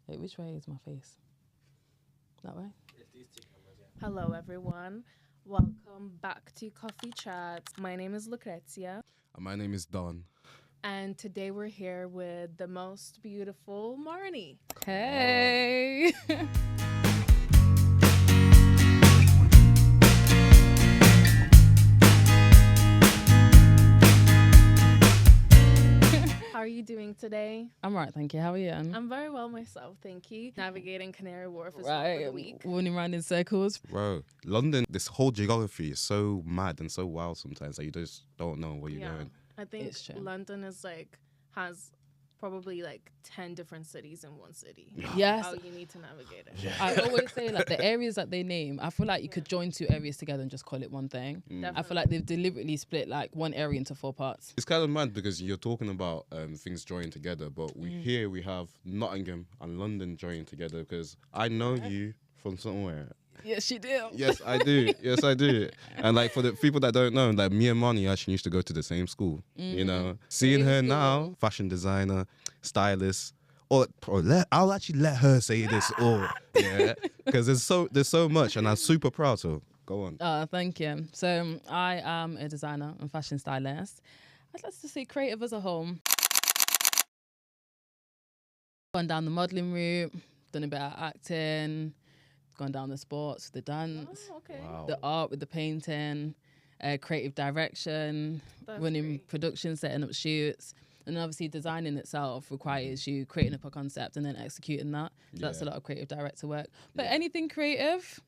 Wait, which way is my face? That way? Hello, everyone. Welcome back to Coffee Chats. My name is Lucrezia, And my name is Don. and today we're here with the most beautiful Marnei. Hey. How are you doing today? I'm right, thank you. How are you? I'm very well myself, thank you. Navigating Canary Wharf as well for the week. Running around in circles. Bro, London, this whole geography is so mad and so wild sometimes that you just don't know where you're going. I think It's true. London is has probably 10 different cities in one city. Yes. How you need to navigate it. I always say the areas that they name, I feel like you could join two areas together and just call it one thing. I feel like they've deliberately split one area into 4 parts. It's kind of mad because you're talking about things joining together, but here we have Nottingham and London joining together because I know you from somewhere. Yes, she did. Yes, I do. Yes, I do. And for the people that don't know, me and Marnei actually used to go to the same school. You know, seeing her now, fashion designer, stylist. I'll actually let her say this. Because there's so much, and I'm super proud. So go on. Thank you. So I am a designer and fashion stylist. I'd like to say creative as a whole. Gone down the modelling route, done a bit of acting, gone down the sports, the dance, Okay. Wow. the art with the painting, creative direction, That's running great. production, setting up shoots. And obviously designing itself requires you creating up a concept and then executing that. So that's a lot of creative director work. But anything creative,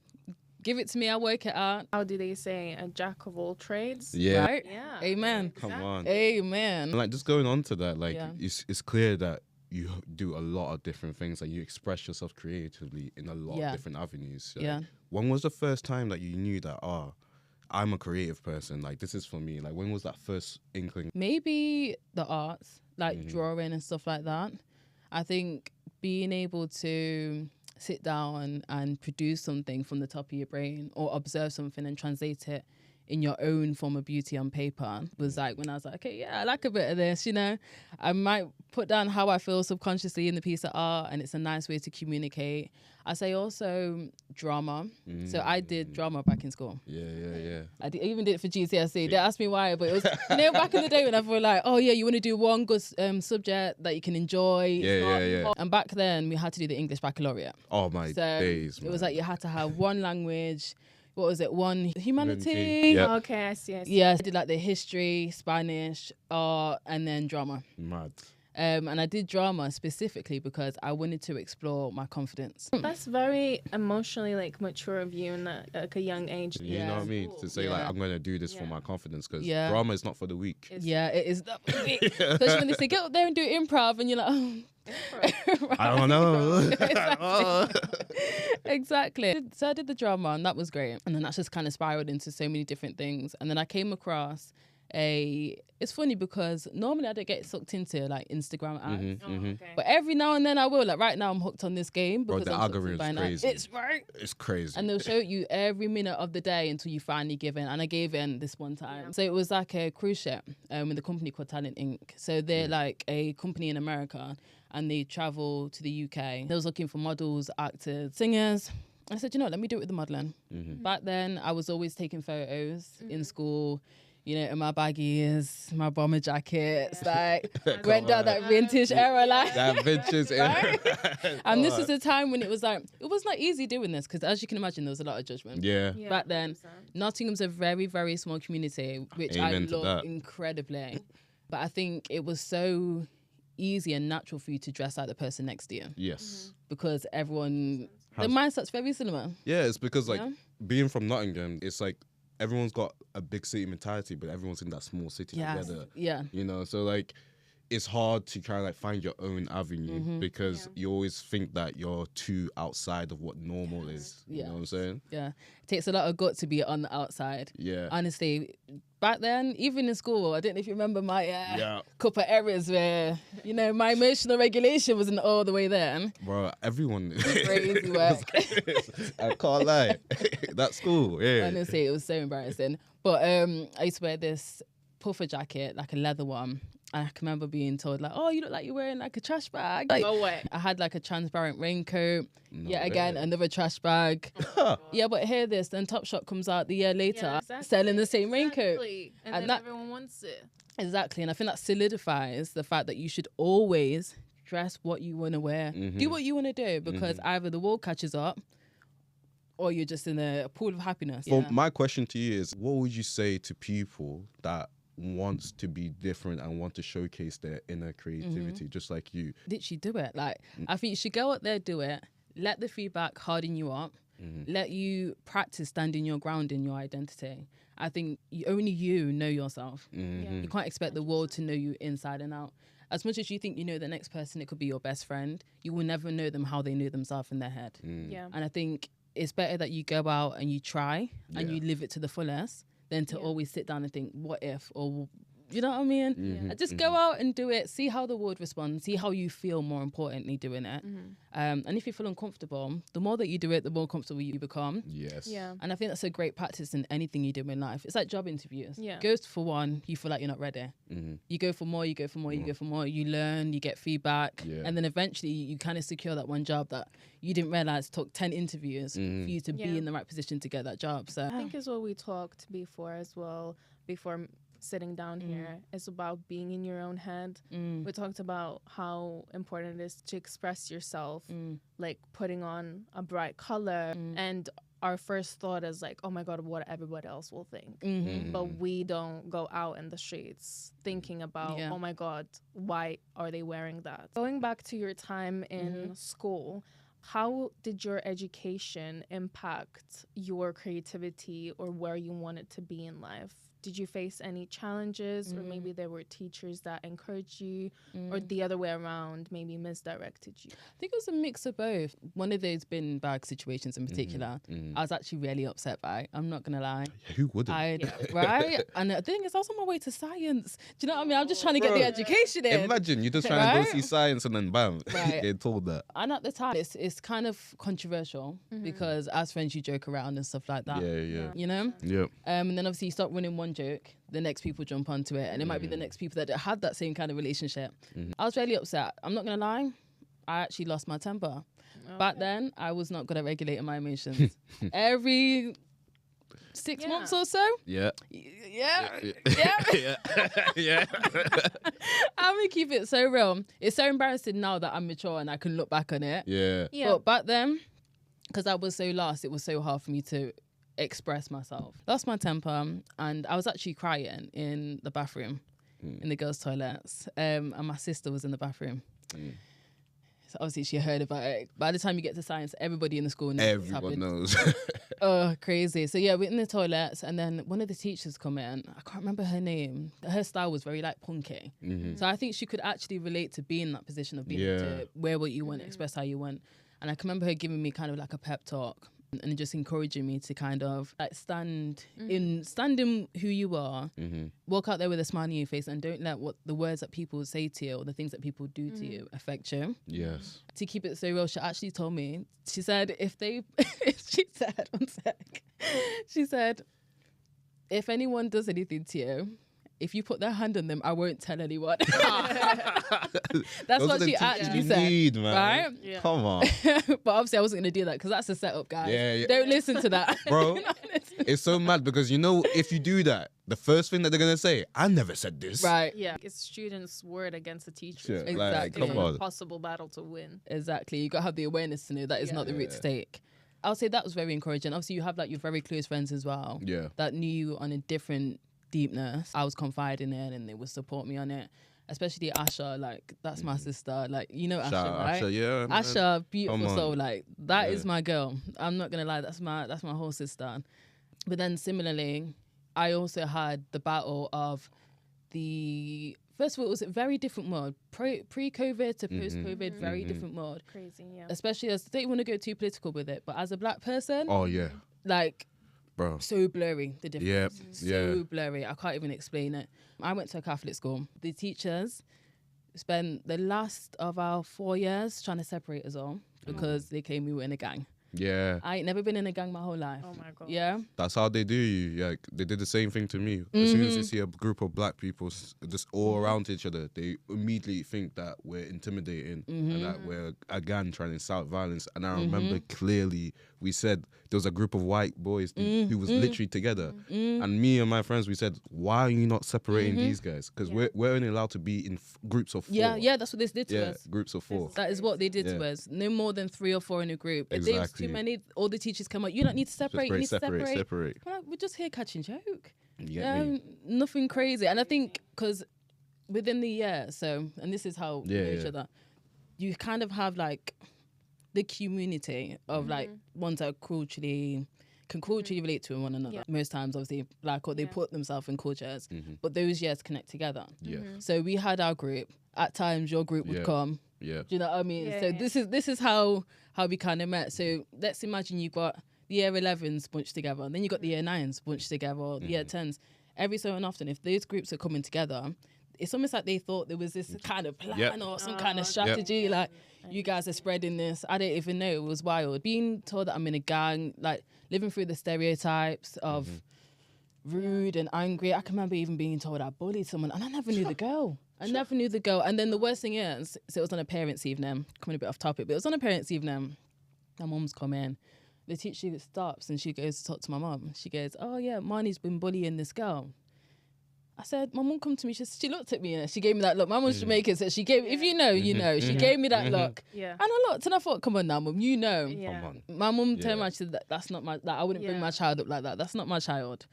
give it to me, I'll work it out. How do they say? A jack of all trades? Yeah. Right? Yeah. Amen. Come on. Amen. And just going on to that, Yeah. it's clear that you do a lot of different things and you express yourself creatively in a lot of different avenues. Yeah. When was the first time that you knew that, I'm a creative person, this is for me? When was that first inkling? Maybe the arts, drawing and stuff like that. I think being able to sit down and produce something from the top of your brain or observe something and translate it in your own form of beauty on paper was when I was like, okay, yeah, I like a bit of this, I might put down how I feel subconsciously in the piece of art and it's a nice way to communicate. I say also drama. So I did drama back in school. Yeah. I even did it for GCSE. They asked me why, but it was, back in the day when I feel like, oh yeah, you want to do one good subject that you can enjoy. Yeah. And back then we had to do the English baccalaureate. Oh my days, It was man. you had to have one language. What was it? One humanity. Yep. Okay, I see. Yes, I did the history, Spanish, art, and then drama. Mad. And I did drama specifically because I wanted to explore my confidence. That's very emotionally mature of you in a young age. You know what I mean? To say Yeah. I'm going to do this for my confidence because Yeah. drama is not for the weak. Yeah, it is. Especially when they say, get up there and do improv, and you're like, oh. I don't know. Exactly. So I did the drama and that was great. And then that's just kind of spiraled into so many different things. And then I came across it's funny because normally I don't get sucked into Instagram ads. Okay. But every now and then I will. Right now I'm hooked on this game Bro, because the I'm sucked in algorithm's by now. crazy. It's right. It's crazy. And they'll show you every minute of the day until you finally give in. And I gave in this one time. So it was a cruise ship with a company called Talent Inc. So they're a company in America and they travel to the UK. They was looking for models, actors, singers. I said, let me do it with the modelling. Back then I was always taking photos in school. In my baggies, my bomber jackets, went down that vintage era, that vintage era. And this is a time when it was not easy doing this because, as you can imagine, there was a lot of judgment. Yeah. Back then, Nottingham's a very, very small community, which Amen I to love that. incredibly. But I think it was so easy and natural for you to dress like the person next to you Yes. because everyone, the mindset's very similar. Yeah, it's because being from Nottingham, it's everyone's got a big city mentality, but everyone's in that small city together. Yeah. So it's hard to kind of find your own avenue because you always think that you're too outside of what normal is. You know what I'm saying? Yeah. It takes a lot of gut to be on the outside. Yeah. Honestly, back then, even in school, I don't know if you remember my couple of errors where, my emotional regulation wasn't all the way there. Bro, everyone. Crazy work. I can't lie. That's cool. Yeah. Honestly, it was so embarrassing. But I used to wear this puffer jacket, a leather one. I can remember being told like, oh, you look like you're wearing like a trash bag. Like, No way. I had like a transparent raincoat. No Yet again, way. another trash bag. Yeah, but hear this, then Topshop comes out the year later selling the same raincoat. And And then that- everyone wants it. Exactly. And I think that solidifies the fact that you should always dress what you want to wear. Do what you want to do, because either the world catches up or you're just in a pool of happiness. Well, my question to you is, what would you say to people that wants to be different and want to showcase their inner creativity, just like you? Literally do it. Like, I think you should go out there, do it. Let the feedback harden you up. Let you practice standing your ground in your identity. I think only you know yourself. You can't expect the world to know you inside and out. As much as you think you know the next person, it could be your best friend, you will never know them how they know themselves in their head. Yeah. And I think it's better that you go out and you try and you live it to the fullest than to always sit down and think, what if? Or, you know what I mean? Just go out and do it. See how the world responds. See how you feel, more importantly, doing it. And if you feel uncomfortable, the more that you do it, the more comfortable you become. Yes. Yeah. And I think that's a great practice in anything you do in life. It's like job interviews. Yeah. Go for one, you feel like you're not ready. You go for more, you go for more, you go for more. You learn, you get feedback. Yeah. And then eventually you kind of secure that one job that you didn't realize took 10 interviews for you to be in the right position to get that job. So I think is what we talked before as well, before sitting down here. It's about being in your own head. We talked about how important it is to express yourself, like putting on a bright color. And our first thought is like, oh my God, what everybody else will think. But we don't go out in the streets thinking about, oh my God, why are they wearing that? Going back to your time in school, how did your education impact your creativity or where you wanted to be in life? Did you face any challenges, or maybe there were teachers that encouraged you, or the other way around, maybe misdirected you? I think it was a mix of both. One of those bin bag situations in particular, I was actually really upset by. I'm not gonna lie. Who wouldn't? Right? And the thing is, I was on my way to science. Do you know what I mean? I'm just trying to get the education in. Imagine you're just trying to go see science and then bam, Right. get told that. And at the time, it's kind of controversial because as friends, you joke around and stuff like that. Yeah. You know? Yep. And then obviously you start running one joke, the next people jump onto it, and it might be the next people that had that same kind of relationship. I was really upset. I'm not gonna lie, I actually lost my temper. Back then, I was not good at regulating my emotions. Every 6 months or so, Yeah. yeah. Yeah. I'm gonna keep it so real. It's so embarrassing now that I'm mature and I can look back on it. Yeah. But back then, because I was so lost, it was so hard for me to express myself. Lost my temper, and I was actually crying in the bathroom, in the girls' toilets, and my sister was in the bathroom. So obviously she heard about it. By the time you get to science, everybody in the school knows what's Everyone happened. knows. Oh, crazy. So yeah, we're in the toilets, and then one of the teachers come in. I can't remember her name. Her style was very like punky. So I think she could actually relate to being in that position of being able to wear what you want, express how you want. And I can remember her giving me kind of like a pep talk and just encouraging me to kind of like stand in who you are, walk out there with a smile on your face, and don't let what the words that people say to you or the things that people do to you affect you. Yes. To keep it so real, she actually told me, she said, she said, if anyone does anything to you, if you put their hand on them, I won't tell anyone. That's Those what are the she teachers actually you said. need, man. Right? Yeah. Come on. But obviously I wasn't going to do that because that's a setup, guys. Yeah. Don't listen to that. Bro, it's so mad because you know, if you do that, the first thing that they're going to say, I never said this. Right. Yeah, it's students' word against the teachers. Shit, Exactly. like, It's come an on. impossible battle to win. Exactly. You got to have the awareness to know that is not the route to take. I'll say that was very encouraging. Obviously, you have like your very close friends as well. Yeah. That knew you on a different deepness. I was confiding in and they would support me on it. Especially Asha, like that's my sister. Like, you know Asha, Shout out right? Asha, yeah. man. Asha, beautiful Come on. soul. Like that is Yeah. my girl. I'm not gonna lie, that's my whole sister. But then similarly, I also had the battle of the first of all, it was a very different world. Pre-COVID to post-COVID, very different world. Crazy, yeah. Especially as I don't want to go too political with it, but as a black person, Oh, yeah. like Bro. so blurry the difference. Yeah. So blurry. I can't even explain it. I went to a Catholic school. The teachers spent the last of our 4 years trying to separate us all because they claimed we were in a gang. Yeah. I ain't never been in a gang my whole life. Oh my God. Yeah. That's how they do you. Like they did the same thing to me. As soon as they see a group of black people just all around each other, they immediately think that we're intimidating and that we're again trying to incite violence. And I remember clearly we said there was a group of white boys who was literally together, and me and my friends, we said, "Why are you not separating these guys? Because we're only allowed to be in groups of 4." Yeah, that's what this did to us. Groups of 4. That is what they did to us. No more than 3 or 4 in a group. If there was too many, all the teachers come out. You don't need to separate. You need to separate. We're just here catching joke. Nothing crazy. And I think because within the year, and this is how we know each other, you kind of have like the community of like ones that can culturally relate to one another. Most times, obviously, like, or they put themselves in cultures, but those years connect together. So we had our group. At times, your group would come. Do you know what I mean? This is how we kind of met. So let's imagine you got the year 11s bunched together, and then you got the year 9s bunched together, or the year 10s. Every so often, if those groups are coming together, it's almost like they thought there was this kind of plan or some kind of strategy. Like, you guys are spreading this. I didn't even know. It was wild. Being told that I'm in a gang, like living through the stereotypes of rude and angry. I can remember even being told I bullied someone, and I never knew the girl. And then the worst thing is, so it was on a parents' evening, coming a bit off topic, but it was on a parents' evening. My mum's come in. The teacher stops and she goes to talk to my mum. She goes, "Oh yeah, Marnie's been bullying this girl." I said, "My mum come to me." She looked at me and she gave me that look. My mum's Jamaican, so she gave, if you know, you know. She gave me that look. And I looked and I thought, "Come on now, mum, you know." Come on. My mum turned around, she said, "That's not my, I wouldn't bring my child up like that. That's not my child."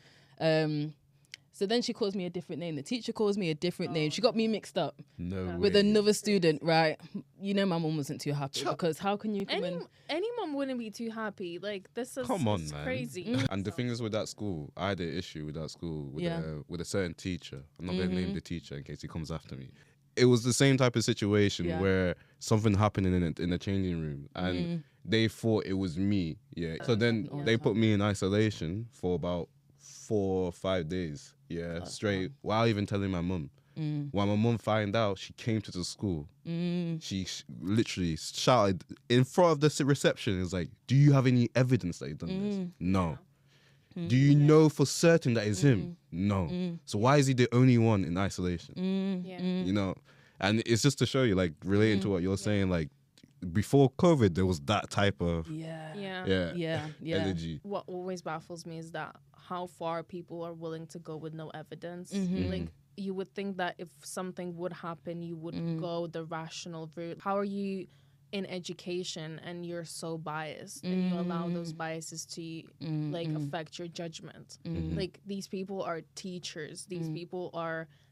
So then she calls me a different name. The teacher calls me a different name. She got me mixed up with another student, right? You know, my mum wasn't too happy because how can you come any mum wouldn't be too happy. Like, this is man. crazy. And the thing is with that school, I had an issue with that school with a certain teacher. I'm not going to name the teacher in case he comes after me. It was the same type of situation where something happened in the changing room and they thought it was me. So then they put me in isolation for about 4 or 5 days. Straight. Without even telling my mum. When my mum found out, she came to the school. She literally shouted in front of the reception. It's like, "Do you have any evidence that you've done this?" No. Do you know for certain that it's him? No. So why is he the only one in isolation? You know, and it's just to show you, like, relating to what you're saying, like, before COVID, there was that type of energy. What always baffles me is that how far people are willing to go with no evidence. Like, you would think that if something would happen, you would go the rational route. How are you in education and you're so biased and you allow those biases to like affect your judgment? Like, these people are teachers. These people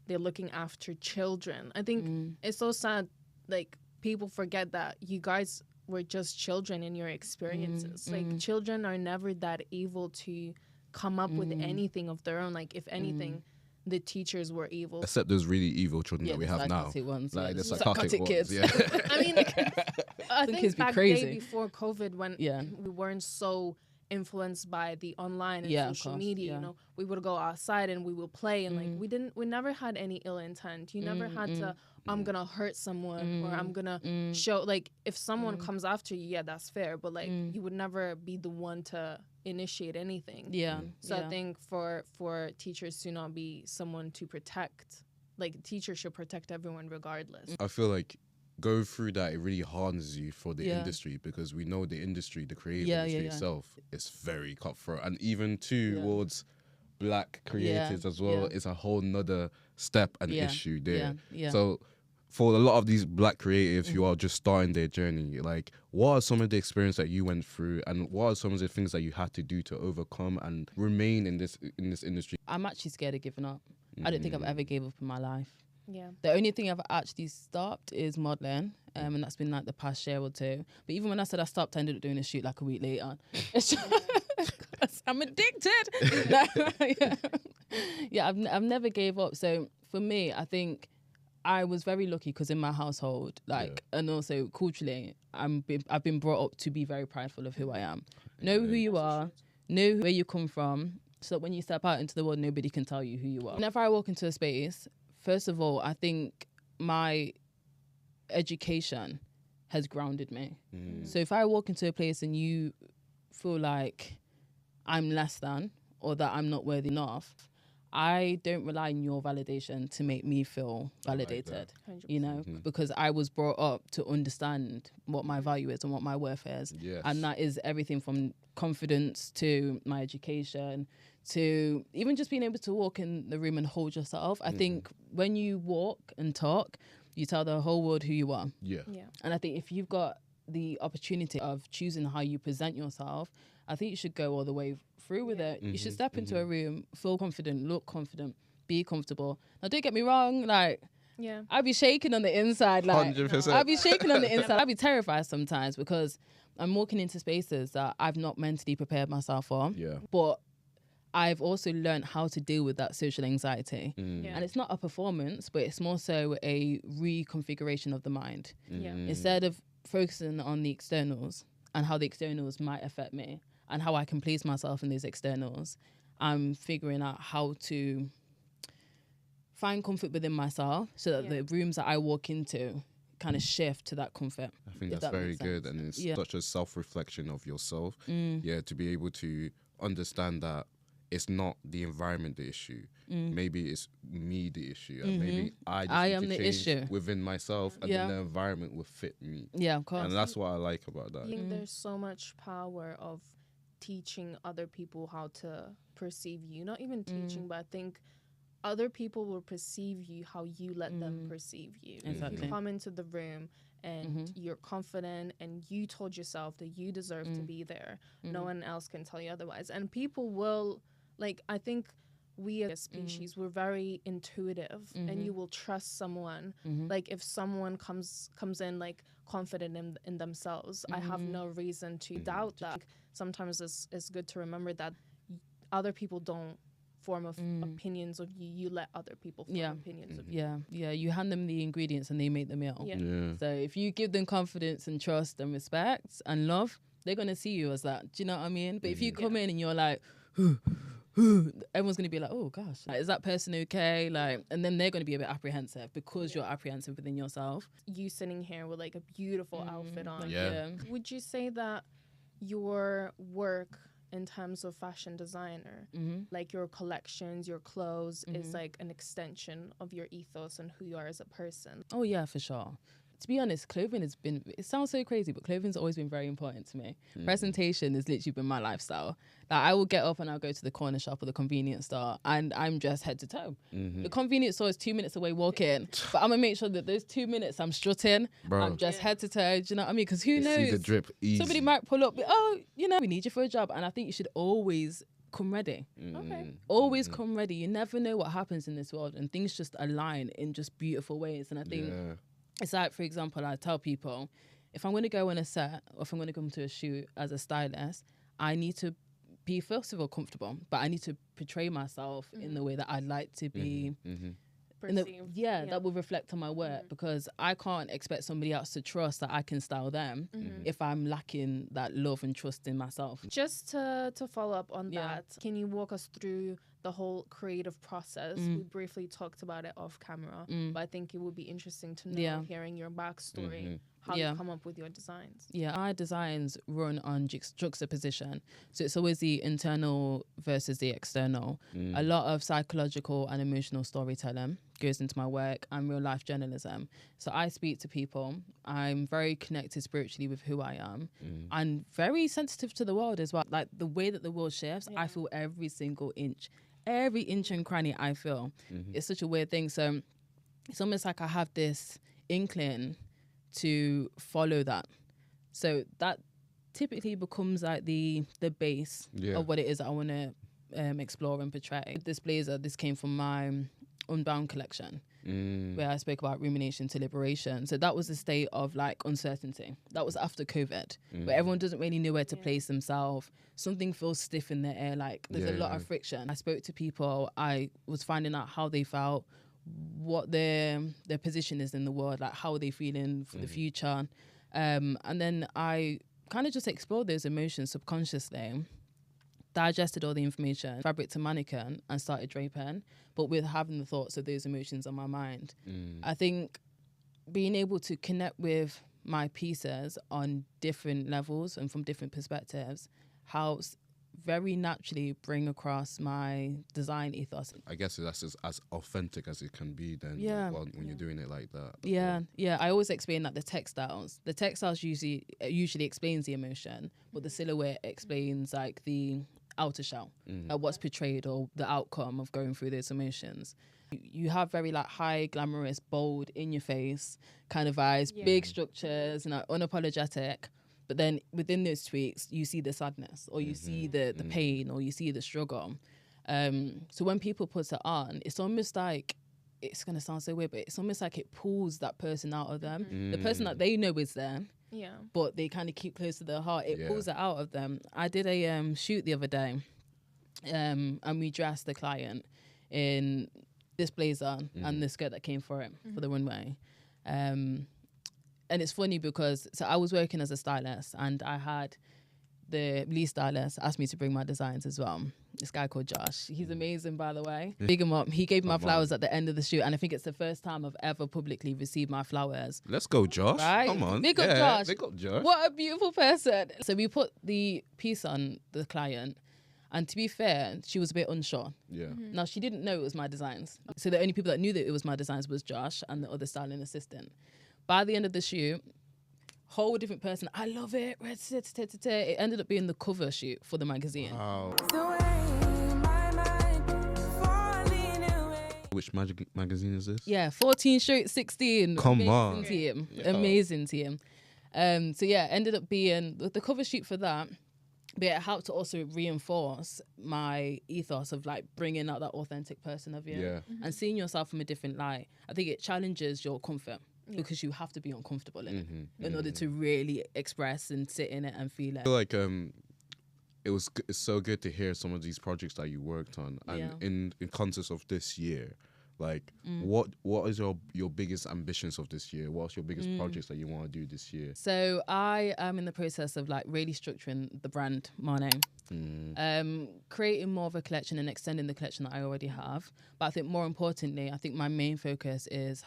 they're looking after children. I think it's so sad, like, people forget that you guys were just children in your experiences. Like, children are never that evil to come up with anything of their own. Like, if anything, the teachers were evil. Except those really evil children that we have now. Ones, like the psychotic ones, kids. I mean, I think back day before COVID, when we weren't so influenced by the online and social media, you know, we would go outside and we would play, and like we never had any ill intent. You never had to, I'm gonna hurt someone or I'm gonna show, like, if someone comes after you, that's fair, but like you would never be the one to initiate anything. So I think for teachers to not be someone to protect, like, teachers should protect everyone regardless. I feel like go through that, it really hardens you for the industry, because we know the industry, the creative industry itself, is very cutthroat, and even towards black creators as well, it's a whole nother step and issue there. So for a lot of these black creatives who are just starting their journey, like, what are some of the experience that you went through, and what are some of the things that you had to do to overcome and remain in this industry? I'm actually scared of giving up. I don't think I've ever gave up in my life. Yeah. The only thing I've actually stopped is modelling, and that's been like the past year or two. But even when I said I stopped, I ended up doing a shoot like a week later. It's just, I'm addicted. I've never gave up. So for me, I think I was very lucky because in my household, like, and also culturally, I've been brought up to be very prideful of who I am. Know who you are, know where you come from, so that when you step out into the world, nobody can tell you who you are. Whenever I walk into a space, first of all, I think my education has grounded me. So if I walk into a place and you feel like I'm less than or that I'm not worthy enough, I don't rely on your validation to make me feel validated, 100%. because I was brought up to understand what my value is and what my worth is. Yes. And that is everything from confidence to my education to even just being able to walk in the room and hold yourself. I think when you walk and talk, you tell the whole world who you are. Yeah. And I think if you've got the opportunity of choosing how you present yourself, I think you should go all the way through with it. You should step into a room, feel confident, look confident, be comfortable. Now, don't get me wrong, like, I'd be shaking on the inside. Like, 100%. I'd be shaking on the inside. I'd be terrified sometimes because I'm walking into spaces that I've not mentally prepared myself for. Yeah. But I've also learned how to deal with that social anxiety. Yeah. And it's not a performance, but it's more so a reconfiguration of the mind. Yeah. Instead of focusing on the externals and how the externals might affect me and how I can please myself in these externals, I'm figuring out how to find comfort within myself so that the rooms that I walk into kind of shift to that comfort. I think that's very good, and it's such a self-reflection of yourself. Yeah, to be able to understand that it's not the environment the issue. Maybe it's me the issue, and maybe I just need am to the change issue within myself, and then the environment will fit me. Yeah, of course. And that's what I like about that. I think there's so much power of teaching other people how to perceive you. Not even teaching, but I think other people will perceive you how you let them perceive you. Exactly. If you come into the room and you're confident and you told yourself that you deserve to be there, no one else can tell you otherwise. And people will, like, I think we as a species, we're very intuitive, and you will trust someone. Like, if someone comes in like confident in themselves, I have no reason to doubt that. Like, sometimes it's good to remember that other people don't form of opinions of you. You let other people form opinions of you. Yeah. You hand them the ingredients and they make the meal. Yeah. So if you give them confidence and trust and respect and love, they're gonna see you as that. Do you know what I mean? But if you come in and you're like, everyone's gonna be like, oh gosh, like, is that person okay? Like, and then they're gonna be a bit apprehensive because you're apprehensive within yourself. You sitting here with like a beautiful outfit on. Yeah. Would you say that your work in terms of fashion designer, like your collections, your clothes, is like an extension of your ethos and who you are as a person? Oh yeah, for sure. To be honest, clothing has been, it sounds so crazy, but clothing's always been very important to me. Presentation has literally been my lifestyle. Like, I will get up and I'll go to the corner shop or the convenience store and I'm dressed head to toe. The convenience store is 2 minutes away walking, but I'm gonna make sure that those 2 minutes I'm strutting, I'm dressed head to toe. Do you know what I mean? Because who knows? See the drip easy. Somebody might pull up, oh, you know, we need you for a job. And I think you should always come ready. Okay. Always come ready. You never know what happens in this world, and things just align in just beautiful ways. And I think it's like, for example, I tell people, if I'm going to go on a set or if I'm going to come to a shoot as a stylist, I need to be, first of all, comfortable, but I need to portray myself in the way that I'd like to be. That will reflect on my work, because I can't expect somebody else to trust that I can style them if I'm lacking that love and trust in myself. Just to follow up on that, can you walk us through the whole creative process? We briefly talked about it off camera, but I think it would be interesting to know, hearing your backstory, how you come up with your designs. Yeah, our designs run on juxtaposition. So it's always the internal versus the external. A lot of psychological and emotional storytelling goes into my work, and real life journalism. So I speak to people. I'm very connected spiritually with who I am, and very sensitive to the world as well. Like, the way that the world shifts, I feel every single inch. Every inch and cranny I feel. It's such a weird thing. So it's almost like I have this inkling to follow that. So that typically becomes like the base of what it is that I want to explore and portray. This blazer, this came from my Unbound collection, where I spoke about rumination to liberation. So that was a state of like uncertainty. That was after COVID, where everyone doesn't really know where to place themselves. Something feels stiff in the air, like there's a lot of friction. I spoke to people, I was finding out how they felt, what their position is in the world, like how are they feeling for the future. And then I kind of just explored those emotions subconsciously, digested all the information, fabric to mannequin, and started draping, but with having the thoughts of those emotions on my mind. I think being able to connect with my pieces on different levels and from different perspectives helps very naturally bring across my design ethos. I guess that's as authentic as it can be then. Yeah. When you're doing it like that. Yeah. I always explain that the textiles usually explains the emotion, but the silhouette explains like the outer shell, what's portrayed or the outcome of going through those emotions. You have very like high, glamorous, bold, in your face kind of vibes, big structures, unapologetic. But then within those tweaks, you see the sadness, or you see the pain, or you see the struggle. So when people put it on, it's almost like, it's going to sound so weird, but it's almost like it pulls that person out of them. The person that they know is there, but they kind of keep close to their heart. It pulls it out of them. I did a shoot the other day, and we dressed the client in this blazer and the skirt that came for it, for the runway. And it's funny because, so I was working as a stylist, and I had the lead stylist asked me to bring my designs as well. This guy called Josh. He's amazing, by the way. Big him up. He gave me my flowers at the end of the shoot, and I think it's the first time I've ever publicly received my flowers. Let's go, Josh. Right? Come on. Big up Josh. Big up Josh. What a beautiful person. So we put the piece on the client, and to be fair, she was a bit unsure. Yeah. Now, she didn't know it was my designs. So the only people that knew that it was my designs was Josh and the other styling assistant. By the end of the shoot, whole different person. I love it. It ended up being the cover shoot for the magazine. Wow. Which magazine is this? Yeah, 14 shoot 16. Come Amazing on. team. Yeah. Amazing team. So yeah, ended up being the cover shoot for that. But it helped to also reinforce my ethos of like bringing out that authentic person of you. Yeah. And seeing yourself from a different light. I think it challenges your comfort. Because you have to be uncomfortable in it in order to really express and sit in it and feel it. I feel like it's so good to hear some of these projects that you worked on, and in context of this year, like what is your biggest ambitions of this year? What's your biggest projects that you want to do this year? So I am in the process of like really structuring the brand Marnei. Creating more of a collection and extending the collection that I already have. But I think more importantly, I think my main focus is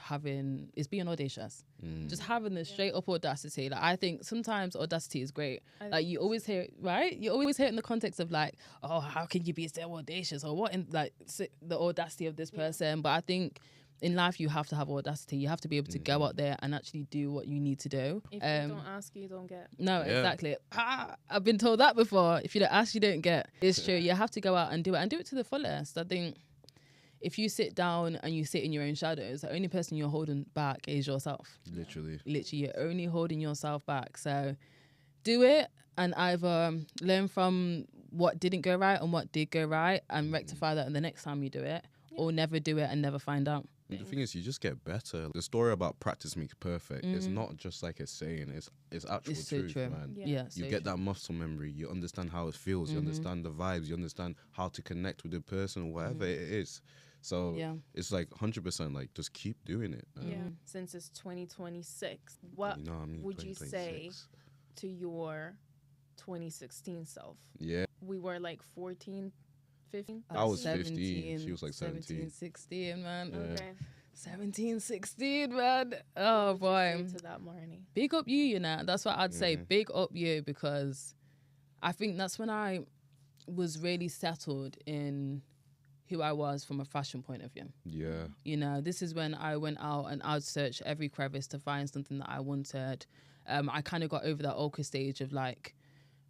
being audacious. Just having the straight up audacity. Like I think sometimes audacity is great. Like you always hear it, right? You always hear it in the context of like, oh, how can you be so audacious? Or what in like the audacity of this person? But I think in life, you have to have audacity. You have to be able to go out there and actually do what you need to do. If you don't ask, you don't get. No, exactly. I've been told that before. If you don't ask, you don't get. It's true. You have to go out and do it to the fullest. I think if you sit down and you sit in your own shadows, the only person you're holding back is yourself. Literally, you're only holding yourself back. So do it and either learn from what didn't go right and what did go right and rectify that the next time you do it, or never do it and never find out. The thing is, you just get better. The story about practice makes perfect. It's not just like a saying. It's actual truth, man. Yeah, you get that muscle memory. You understand how it feels. You understand the vibes. You understand how to connect with the person, whatever it is. So it's like 100%. Like just keep doing it. Yeah. Since it's 2026, what would you say to your 2016 self? Yeah. We were like 14. 15? I was 15. She was like 17. 16, man. Yeah. Okay. 17, 16, man. Oh, boy. To that, Marnei. Big up you know. That's what I'd say. Big up you, because I think that's when I was really settled in who I was from a fashion point of view. Yeah. You know, this is when I went out and I'd search every crevice to find something that I wanted. I kind of got over that awkward stage of like,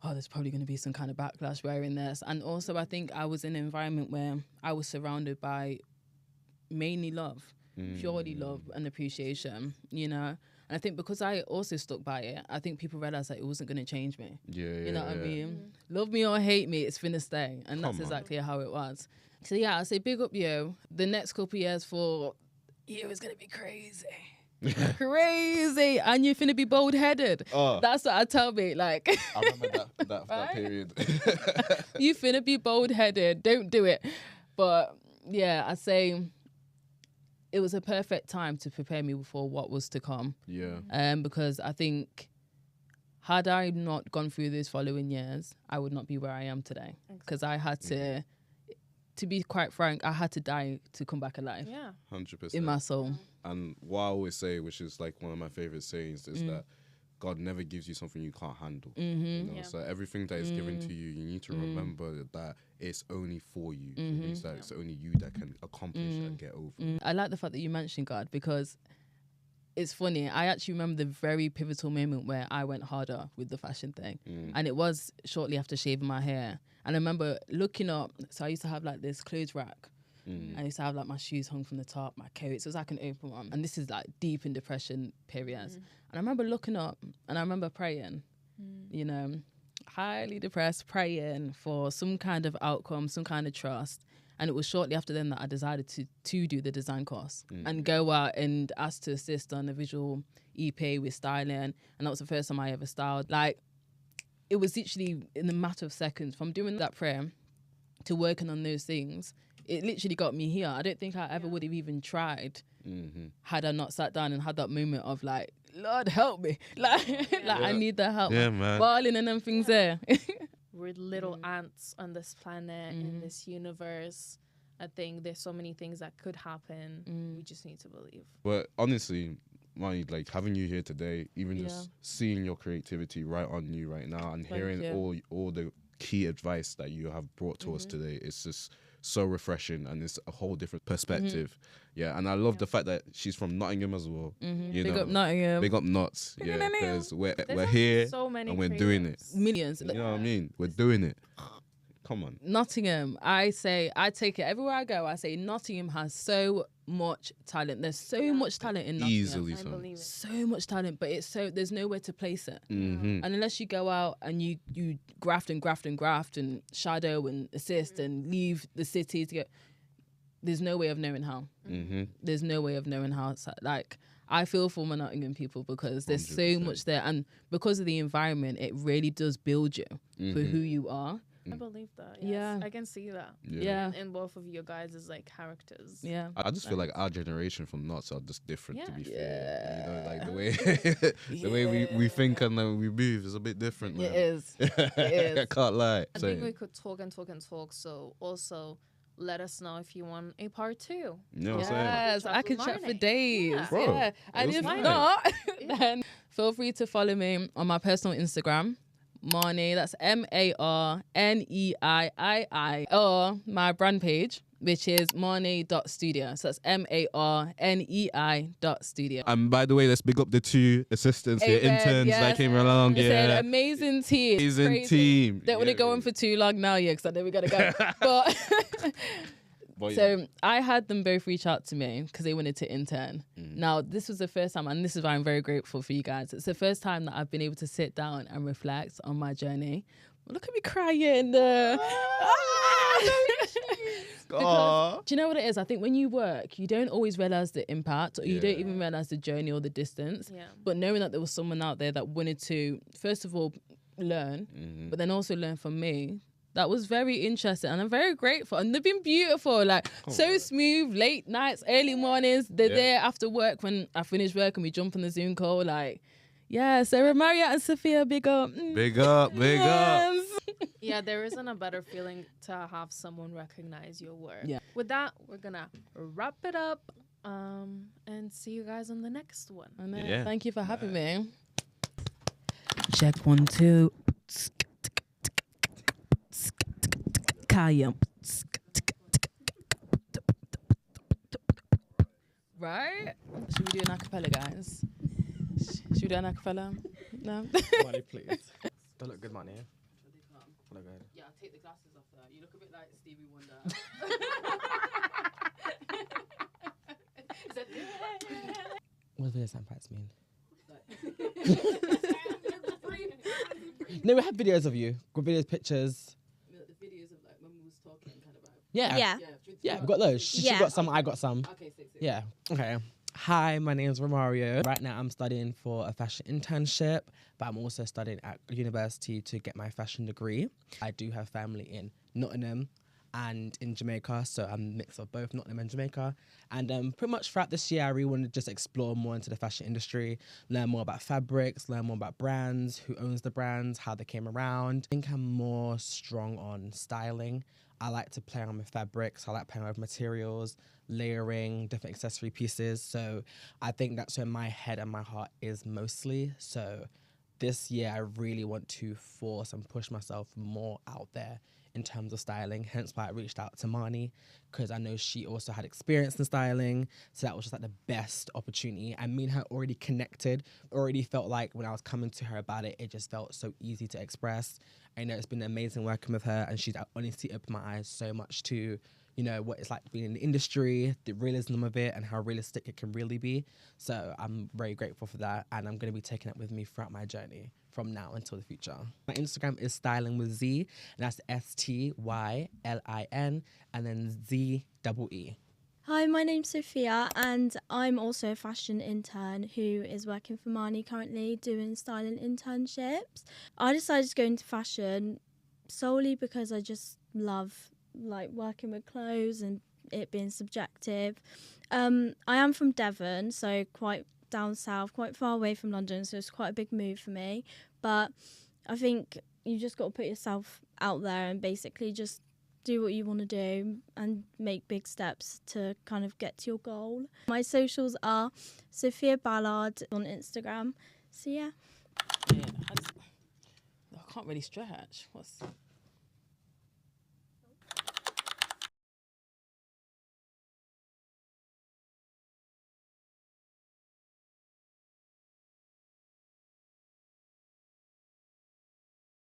oh, there's probably going to be some kind of backlash wearing this. And also I think I was in an environment where I was surrounded by mainly love, purely love and appreciation, you know. And I think because I also stuck by it, I think people realised that it wasn't going to change me. You know what I mean? Love me or hate me, it's finna stay. And that's exactly how it was. So yeah, I say big up you. The next couple of years for you is going to be crazy. Crazy, and you're finna be bold-headed. That's what I tell me. Like, I remember that period. You finna be bold-headed. Don't do it. But yeah, I say it was a perfect time to prepare me for what was to come. Yeah. Because I think had I not gone through those following years, I would not be where I am today. Because I had to be quite frank, I had to die to come back alive. Yeah. 100%. In my soul. And what I always say, which is like one of my favorite sayings, is that God never gives you something you can't handle. Mm-hmm. You know? So everything that is given to you, you need to remember that it's only for you. It means that it's only you that can accomplish and get over. I like the fact that you mentioned God, because it's funny. I actually remember the very pivotal moment where I went harder with the fashion thing. And it was shortly after shaving my hair. And I remember looking up, so I used to have like this clothes rack. I used to have like my shoes hung from the top, my coats. It was like an open one. And this is like deep in depression periods. And I remember looking up and I remember praying, you know, highly depressed, praying for some kind of outcome, some kind of trust. And it was shortly after then that I decided to do the design course and go out and ask to assist on a visual EP with styling. And that was the first time I ever styled. Like, it was literally in the matter of seconds from doing that prayer to working on those things. It literally got me here. I don't think I ever would have even tried had I not sat down and had that moment of like, Lord, help me. I need the help. Yeah, man. Balling and them things there. We're little ants on this planet, in this universe. I think there's so many things that could happen. We just need to believe. But honestly, Marnei, like having you here today, even just seeing your creativity right on you right now and hearing all the key advice that you have brought to us today, it's just so refreshing and it's a whole different perspective. Yeah, and I love the fact that she's from Nottingham as well. You Big know, up Nottingham. big up Notts. Yeah, because we're here so many and we're doing it. Millions. You know what I mean? We're doing it. Come on. Nottingham, I take it everywhere I go. I say Nottingham has so much talent. There's so much talent in Nottingham. Easily I so. believe it. So much talent, but there's nowhere to place it. Mm-hmm. And unless you go out and you graft and shadow and assist and leave the city to get, there's no way of knowing how. There's no way of knowing how. It's like, I feel for my Nottingham people because there's 100%. so much there, and because of the environment, it really does build you for who you are. I believe that. Yes. Yeah. I can see that. Yeah. In both of your guys' as like characters. Yeah. I just feel like our generation from Notts are just different, to be fair. You know, like the way the way we think and we move is a bit different, man. It is. It is. I can't lie. I think we could talk and talk and talk. So also let us know if you want a part 2. You know what I'm saying? Yes, I could chat for Marnei. days. Yeah. Bro, Yeah. And it if was not, then feel free to follow me on my personal Instagram, Marnei, that's Marneii, or my brand page, which is marnei.studio. So that's marnei.studio. And by the way, let's big up the 2 assistants here, Amen, interns yes. that came along. It's an Yeah. amazing team. Amazing Crazy. team. Don't want to Yeah, go man. on for too long now, yeah, because I know we got to go. But So I had them both reach out to me because they wanted to intern. Now, this was the first time, and this is why I'm very grateful for you guys. It's the first time that I've been able to sit down and reflect on my journey. Look at me crying. Because, do you know what it is? I think when you work, you don't always realize the impact, or you don't even realize the journey or the distance. Yeah. But knowing that there was someone out there that wanted to, first of all, learn, but then also learn from me, that was very interesting, and I'm very grateful. And they've been beautiful, like so smooth, late nights, early mornings. They're there after work when I finish work and we jump on the Zoom call. Like, yeah, Sarah, Maria, and Sophia, big up. Big up, big up. Yeah, there isn't a better feeling to have someone recognize your work. Yeah. With that, we're gonna wrap it up, and see you guys on the next one. Yeah. Thank you for having me. Check 1, 2. Kaiyen. Right? Should we do an acapella, guys? Should we do an acapella? No? Marnei, please. Don't look good, Marnei. Look good. Yeah, I'll take the glasses off there. You look a bit like Stevie Wonder. What does video soundbites mean? No, we have videos of you. Good videos, pictures. The videos of like when we was talking kind of vibe. Yeah. Yeah. Yeah, we've got those. She Yeah. got some, I got some. Okay, 6. Yeah. Okay. Hi, my name is Romario. Right now I'm studying for a fashion internship, but I'm also studying at university to get my fashion degree. I do have family in Nottingham and in Jamaica, so I'm a mix of both Nottingham and Jamaica. And pretty much throughout this year, I really want to just explore more into the fashion industry, learn more about fabrics, learn more about brands, who owns the brands, how they came around. I think I'm more strong on styling. I like to play around with fabrics. I like playing with materials, layering, different accessory pieces. So I think that's where my head and my heart is mostly. So this year I really want to force and push myself more out there in terms of styling, hence why I reached out to Marnei, because I know she also had experience in styling, so that was just like the best opportunity. And me and her already connected, already felt like when I was coming to her about it, it just felt so easy to express. I know it's been amazing working with her, and she's honestly opened my eyes so much to, you know, what it's like being in the industry, the realism of it, and how realistic it can really be. So I'm very grateful for that, and I'm going to be taking it with me throughout my journey from now until the future. My Instagram is styling with Z, and that's STYLIN, and then ZEE. Hi, my name's Sophia, and I'm also a fashion intern who is working for Marnei currently doing styling internships. I decided to go into fashion solely because I just love like working with clothes and it being subjective. I am from Devon, so quite down south, quite far away from London, so it's quite a big move for me. But I think you just got to put yourself out there and basically just do what you want to do and make big steps to kind of get to your goal. My socials are Sophia Ballard on Instagram. So yeah. Yeah, I can't really stretch.